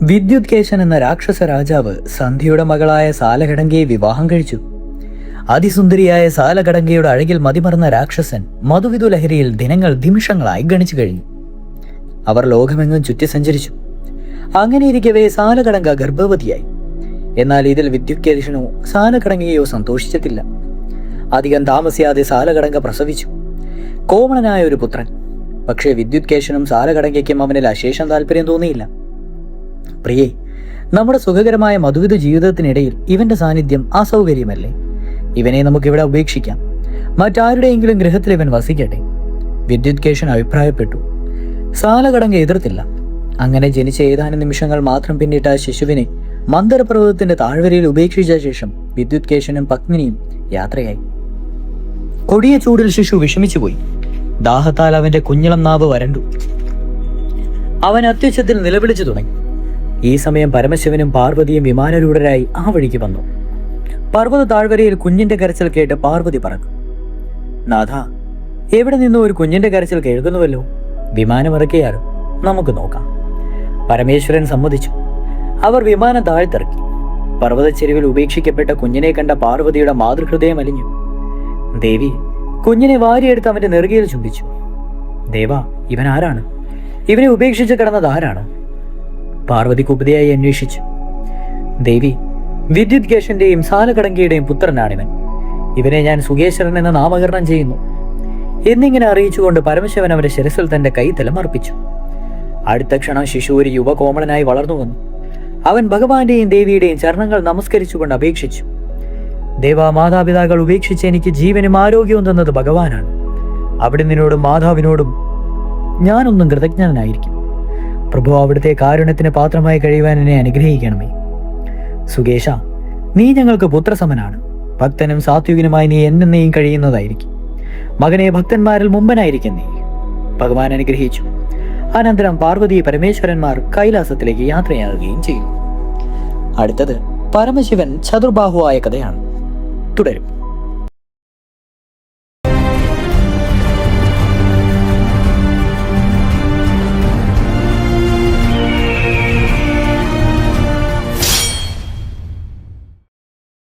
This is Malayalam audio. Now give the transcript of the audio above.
വിദ്യുത്കേശൻ എന്ന രാക്ഷസ രാജാവ് സന്ധ്യയുടെ മകളായ സാലഘടങ്കയെ വിവാഹം കഴിച്ചു. അതിസുന്ദരിയായ സാലഘടങ്കയുടെ അഴകിൽ മതിമറന്ന രാക്ഷസൻ മധുവിധു ലഹരിയിൽ ദിനങ്ങൾ നിമിഷങ്ങളായി ഗണിച്ചു കഴിഞ്ഞു. അവർ ലോകമെങ്ങും ചുറ്റി സഞ്ചരിച്ചു. അങ്ങനെയിരിക്കവേ സാലഘടങ്ക ഗർഭവതിയായി. എന്നാൽ ഇതിൽ വിദ്യുത്കേശനോ സാലഘടങ്കയോ സന്തോഷിച്ചിട്ടില്ല. അധികം താമസിയാതെ സാലഘടങ്ക പ്രസവിച്ചു കോമളനായ ഒരു പുത്രൻ. പക്ഷേ വിദ്യുത്കേശനും സാലഘടങ്കയ്ക്കും അവനിൽ അശേഷം താല്പര്യം തോന്നിയില്ല. പ്രിയേ, നമ്മുടെ സുഖകരമായ മധുവിധ ജീവിതത്തിനിടയിൽ ഇവന്റെ സാന്നിധ്യം അസൗകര്യമല്ലേ? ഇവനെ നമുക്കിവിടെ ഉപേക്ഷിക്കാം. മറ്റാരുടെയെങ്കിലും ഗൃഹത്തിൽ ഇവൻ വസിക്കട്ടെ. വിദ്യുത്കേശൻ അഭിപ്രായപ്പെട്ടു. സാലഘടങ്ക എതിർത്തില്ല. അങ്ങനെ ജനിച്ച ഏതാനും നിമിഷങ്ങൾ മാത്രം പിന്നിട്ട ആ ശിശുവിനെ മന്ദരപർവ്വതത്തിന്റെ താഴ്വരയിൽ ഉപേക്ഷിച്ച ശേഷം വിദ്യുത്കേശനും പത്മിനിയും യാത്രയായി. കൊടിയ ചൂടിൽ ശിശു വിഷമിച്ചുപോയി. ദാഹത്താൽ അവന്റെ കുഞ്ഞിളം നാവ് വരണ്ടു. അവൻ അത്യുച്ചത്തിൽ നിലവിളിച്ചു തുടങ്ങി. ഈ സമയം പരമശിവനും പാർവതിയും വിമാനരൂഢരായി ആ വഴിക്ക് വന്നു. പർവ്വത താഴ്വരയിൽ കുഞ്ഞിന്റെ കരച്ചിൽ കേട്ട് പാർവതി പറഞ്ഞു, നാഥ, എവിടെ നിന്നും ഒരു കുഞ്ഞിന്റെ കരച്ചിൽ കേൾക്കുന്നുവല്ലോ. വിമാനമിറക്കിയാലും നമുക്ക് നോക്കാം. പരമേശ്വരൻ സമ്മതിച്ചു. അവർ വിമാനം താഴ്ത്തിറക്കി. പർവ്വതച്ചെരുവിൽ ഉപേക്ഷിക്കപ്പെട്ട കുഞ്ഞിനെ കണ്ട പാർവതിയുടെ മാതൃഹൃദയം അലിഞ്ഞു. ദേവി കുഞ്ഞിനെ വാരിയെടുത്ത് അവന്റെ നെറുകയിൽ ചുംബിച്ചു. ദേവാ, ഇവൻ ആരാണ്? ഇവനെ ഉപേക്ഷിച്ച് കിടന്നത് ആരാണ്? പാർവതി കുപിതയായി അന്വേഷിച്ചു. ദേവി, വിദ്യുത്കേശന്റെയും സാലഘടങ്കയുടെയും പുത്രനാണിവൻ. ഇവനെ ഞാൻ സുകേശ്വരൻ എന്ന് നാമകരണം ചെയ്യുന്നു എന്നിങ്ങനെ അറിയിച്ചുകൊണ്ട് പരമശിവൻ അവന്റെ ശിരസിൽ തന്റെ കൈ തിലമർപ്പിച്ചു. അടുത്ത ക്ഷണം ശിശു ഒരു യുവകോമളനായി വളർന്നു വന്നു. അവൻ ഭഗവാന്റെയും ദേവിയുടെയും ചരണങ്ങൾ നമസ്കരിച്ചുകൊണ്ട് അപേക്ഷിച്ചു. ദേവാ, മാതാപിതാക്കൾ ഉപേക്ഷിച്ച് എനിക്ക് ജീവനും ആരോഗ്യവും തന്നത് ഭഗവാനാണ്. അവിടെ നിന്നോടും മാതാവിനോടും ഞാനൊന്നും കൃതജ്ഞനായിരിക്കും. പ്രഭു, അവിടുത്തെ കാരുണ്യത്തിന് പാത്രമായി കഴിയുവാൻ എന്നെ അനുഗ്രഹിക്കണമേ. സുകേശ, നീ ഞങ്ങൾക്ക് പുത്രസമനാണ്. ഭക്തനും സാത്വികനുമായി നീ എന്നെയും കഴിയുന്നതായിരിക്കും. മകനെ, ഭക്തന്മാരിൽ മുമ്പനായിരിക്കും നീ. ഭഗവാൻ അനുഗ്രഹിച്ചു. അനന്തരം പാർവതി പരമേശ്വരന്മാർ കൈലാസത്തിലേക്ക് യാത്രയാകുകയും ചെയ്തു. അടുത്തത് പരമശിവൻ ചതുർബാഹുവായ കഥയാണ്. തുടരും.